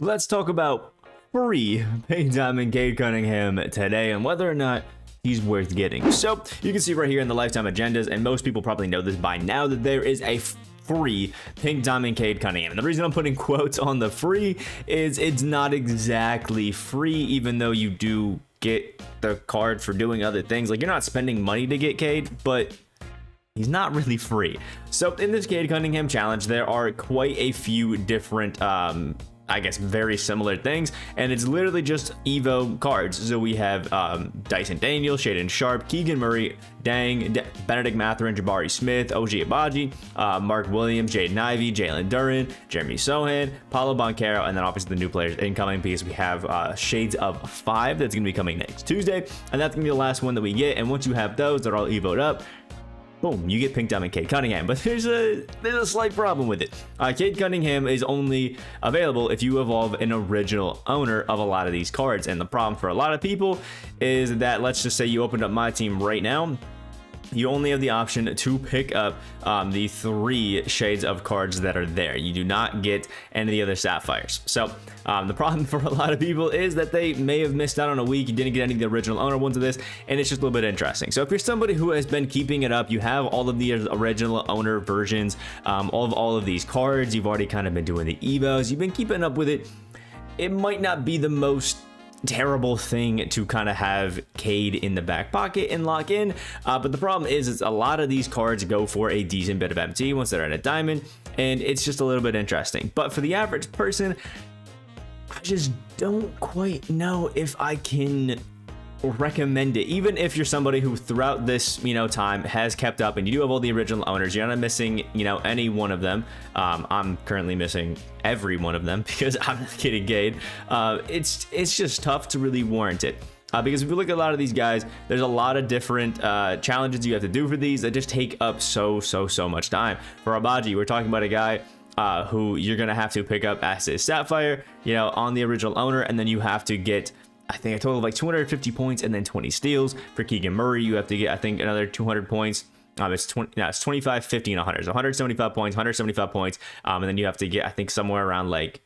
Let's talk about free Myteam Cade Cunningham today and whether or not he's worth getting. So you can see right here in the lifetime agendas, and most people probably know this by now, that there is a free Pink Diamond Cade Cunningham. And the reason I'm putting quotes on the free is it's not exactly free, even though you do get the card for doing other things. Like, you're not spending money to get Cade, but he's not really free. So in this Cade Cunningham challenge, there are quite a few different I guess very similar things, and it's literally just Evo cards. So we have Dyson Daniels, Shaden Sharp, Keegan Murray, Benedict Mathurin, Jabari Smith, OG Abaji, Mark Williams, Jaden Ivey, Jalen Duren, Jeremy Sohan, Paulo Banchero, and then obviously the new players incoming because we have Shades of 5 that's going to be coming next Tuesday, and that's going to be the last one that we get. And once you have those, they're all Evo'd up, boom, you get Pink Diamond Cade Cunningham. But there's a slight problem with it. Cade Cunningham is only available if you evolve an original owner of a lot of these cards. And the problem for a lot of people is that, let's just say you opened up Myteam right now, you only have the option to pick up the 3 shades of cards that are there. You do not get any of the other sapphires. So the problem for a lot of people is that they may have missed out on a week. You didn't get any of the original owner ones of this, and it's just a little bit interesting. So if you're somebody who has been keeping it up, you have all of the original owner versions, all of these cards, you've already kind of been doing the evos, you've been keeping up with it, it might not be the most terrible thing to kind of have Cade in the back pocket and lock in, but the problem is a lot of these cards go for a decent bit of MT once they're at a diamond, and it's just a little bit interesting. But for the average person, I just don't quite know if I can recommend it. Even if you're somebody who throughout this time has kept up and you do have all the original owners, you're not missing any one of them. I'm currently missing every one of them because I'm not getting Cade. It's just tough to really warrant it. Because if you look at a lot of these guys, there's a lot of different challenges you have to do for these that just take up so much time. For Abaji, we're talking about a guy who you're gonna have to pick up as his Sapphire, on the original owner, and then you have to get, I think, a total of like 250 points and then 20 steals. For Keegan Murray, you have to get, I think, another 200 points. It's 25, 50, and 100. So 175 points, 175 points, and then you have to get, I think, somewhere around like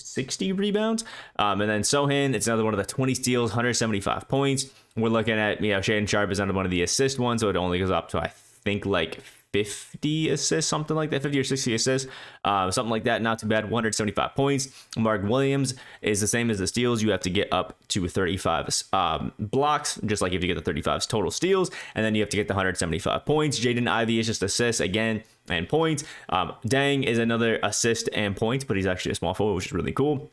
60 rebounds. And then Sohan, it's another one of the 20 steals, 175 points. We're looking at, Shaden Sharp is another one of the assist ones, so it only goes up to, I think, like 50 assists, something like that, 50 or 60 assists, something like that. Not too bad. 175 points. Mark Williams is the same as the steals. You have to get up to 35 blocks, just like if you get the 35 total steals, and then you have to get the 175 points. Jaden Ivey is just assists again and points. Dang is another assist and points, but he's actually a small forward, which is really cool.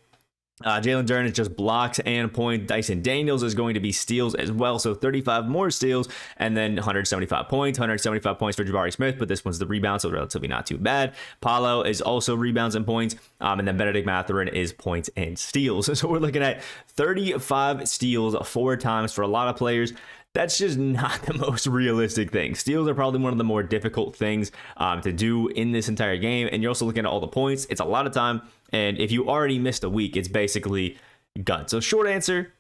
Jalen Duren is just blocks and points. Dyson Daniels is going to be steals as well, so 35 more steals, and then 175 points. 175 points for Jabari Smith, but this one's the rebound, so relatively not too bad. Paulo is also rebounds and points, and then Benedict Mathurin is points and steals. So we're looking at 35 steals 4 times for a lot of players. That's just not the most realistic thing. Steals are probably one of the more difficult things to do in this entire game, and you're also looking at all the points. It's a lot of time, and if you already missed a week, it's basically gone. So short answer,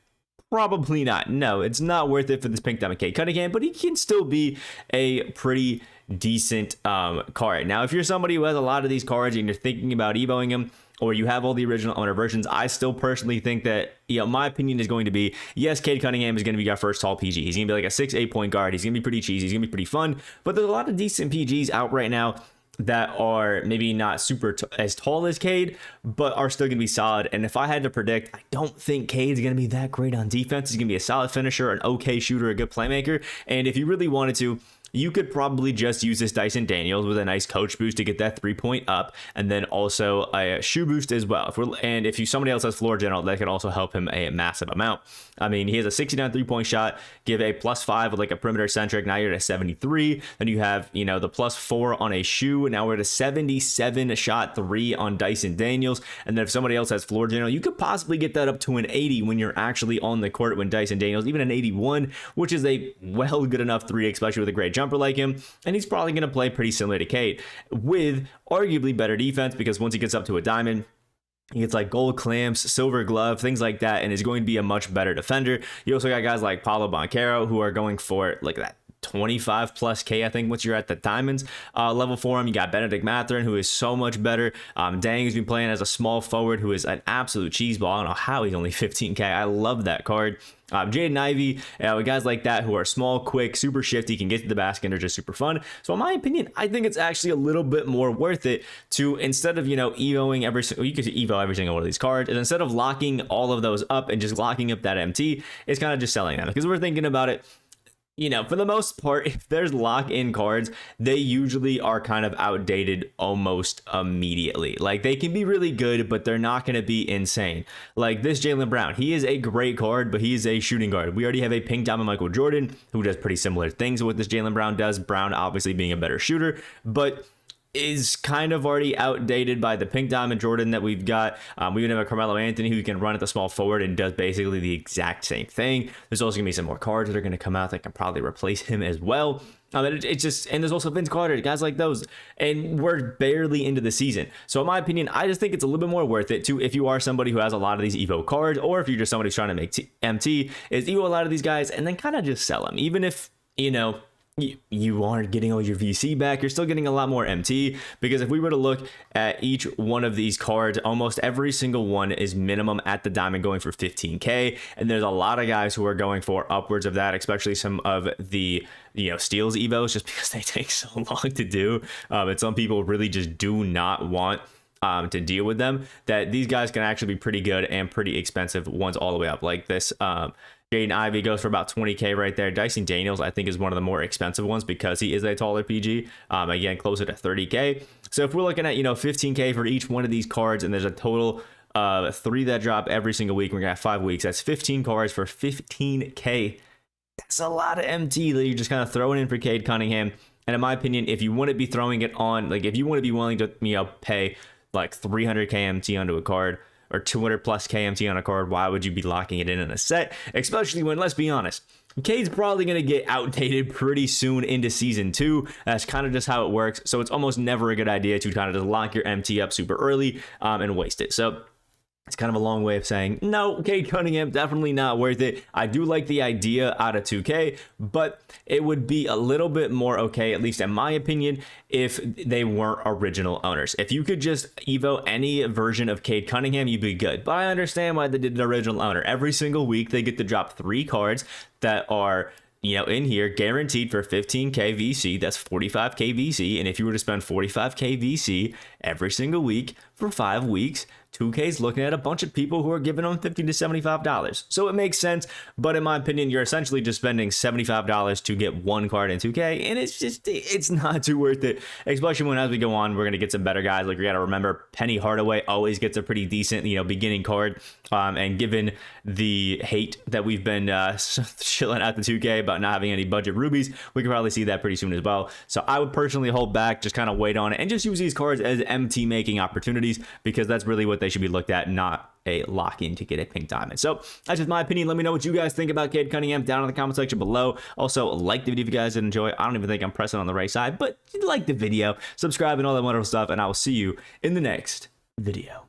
probably not. No, it's not worth it for this Pink Diamond Cade Cunningham, but he can still be a pretty decent card. Now, if you're somebody who has a lot of these cards and you're thinking about evoing them, or you have all the original owner versions, I still personally think that, my opinion is going to be, yes, Cade Cunningham is going to be our first tall PG. He's going to be like a 6-8 point guard. He's going to be pretty cheesy. He's going to be pretty fun. But there's a lot of decent PGs out right now that are maybe not super as tall as Cade, but are still going to be solid. And if I had to predict, I don't think Cade's going to be that great on defense. He's going to be a solid finisher, an okay shooter, a good playmaker. And if you really wanted to, you could probably just use this Dyson Daniels with a nice coach boost to get that 3-point up, and then also a shoe boost as well. If somebody else has floor general, that can also help him a massive amount. I mean, he has a 69 3-point shot, give a +5 with like a perimeter centric. Now you're at a 73. Then you have, the +4 on a shoe. Now we're at a 77 shot 3 on Dyson Daniels. And then if somebody else has floor general, you could possibly get that up to an 80 when you're actually on the court when Dyson Daniels, even an 81, which is a well good enough 3, especially with a great jumper like him. And he's probably going to play pretty similar to Cade with arguably better defense, because once he gets up to a diamond, he gets like gold clamps, silver glove, things like that, and is going to be a much better defender. You also got guys like Paulo Banchero who are going for like that 25 plus K, I think, once you're at the diamonds level for him. You got Benedict Mathurin, who is so much better. Dang has been playing as a small forward, who is an absolute cheeseball. I don't know how he's only 15K. I love that card. Jaden Ivey, guys like that who are small, quick, super shifty, can get to the basket, and are just super fun. So in my opinion, I think it's actually a little bit more worth it to, instead of, evoing every single, you could evo every single one of these cards, and instead of locking all of those up and just locking up that MT, it's kind of just selling them. Because we're thinking about it, for the most part, if there's lock-in cards, they usually are kind of outdated almost immediately. Like, they can be really good, but they're not going to be insane. Like this Jaylen Brown, he is a great card, but he is a shooting guard. We already have a pink diamond Michael Jordan, who does pretty similar things to what this Jaylen Brown does. Brown obviously being a better shooter, but is kind of already outdated by the pink diamond Jordan that we've got. We even have a Carmelo Anthony who can run at the small forward and does basically the exact same thing. There's also gonna be some more cards that are gonna come out that can probably replace him as well. It's just, and there's also Vince Carter, guys like those, and we're barely into the season. So in my opinion, I just think it's a little bit more worth it to, if you are somebody who has a lot of these Evo cards, or if you're just somebody who's trying to make MT, is Evo a lot of these guys and then kind of just sell them. Even if, you aren't getting all your VC back, you're still getting a lot more MT, because if we were to look at each one of these cards, almost every single one is minimum at the diamond going for 15K, and there's a lot of guys who are going for upwards of that, especially some of the steals evos, just because they take so long to do, and some people really just do not want to deal with them, that these guys can actually be pretty good and pretty expensive ones all the way up. Like this Jaden Ivey goes for about 20K right there. Dyson Daniels, I think, is one of the more expensive ones because he is a taller PG. Again, closer to 30K. So if we're looking at, 15K for each one of these cards, and there's a total of 3 that drop every single week, we're going to have 5 weeks. That's 15 cards for 15K. That's a lot of MT that you're just kind of throwing in for Cade Cunningham. And in my opinion, if you want to be throwing it on, like if you want to be willing to, pay like 300K MT onto a card, or 200 plus KMT on a card, why would you be locking it in a set? Especially when, let's be honest, Cade's probably going to get outdated pretty soon into season 2. That's kind of just how it works. So it's almost never a good idea to kind of just lock your MT up super early and waste it. So it's kind of a long way of saying, no, Cade Cunningham, definitely not worth it. I do like the idea out of 2K, but it would be a little bit more okay, at least in my opinion, if they weren't original owners. If you could just evo any version of Cade Cunningham, you'd be good. But I understand why they did an original owner. Every single week, they get to drop 3 cards that are in here, guaranteed for 15K VC. That's 45K VC. And if you were to spend 45K VC every single week for 5 weeks, 2K's looking at a bunch of people who are giving them $50 to $75. So it makes sense. But in my opinion, you're essentially just spending $75 to get 1 card in 2K. And it's not too worth it, especially when, as we go on, we're going to get some better guys. Like, we got to remember, Penny Hardaway always gets a pretty decent, beginning card. And given the hate that we've been chilling at the 2K about not having any budget rubies, we can probably see that pretty soon as well. So I would personally hold back, just kind of wait on it, and just use these cards as MT making opportunities, because that's really what they should be looked at, not a lock-in to get a pink diamond. So that's just my opinion. Let me know what you guys think about Cade Cunningham down in the comment section below. Also, like the video if you guys did enjoy. I don't even think I'm pressing on the right side, but like the video, subscribe, and all that wonderful stuff, and I will see you in the next video.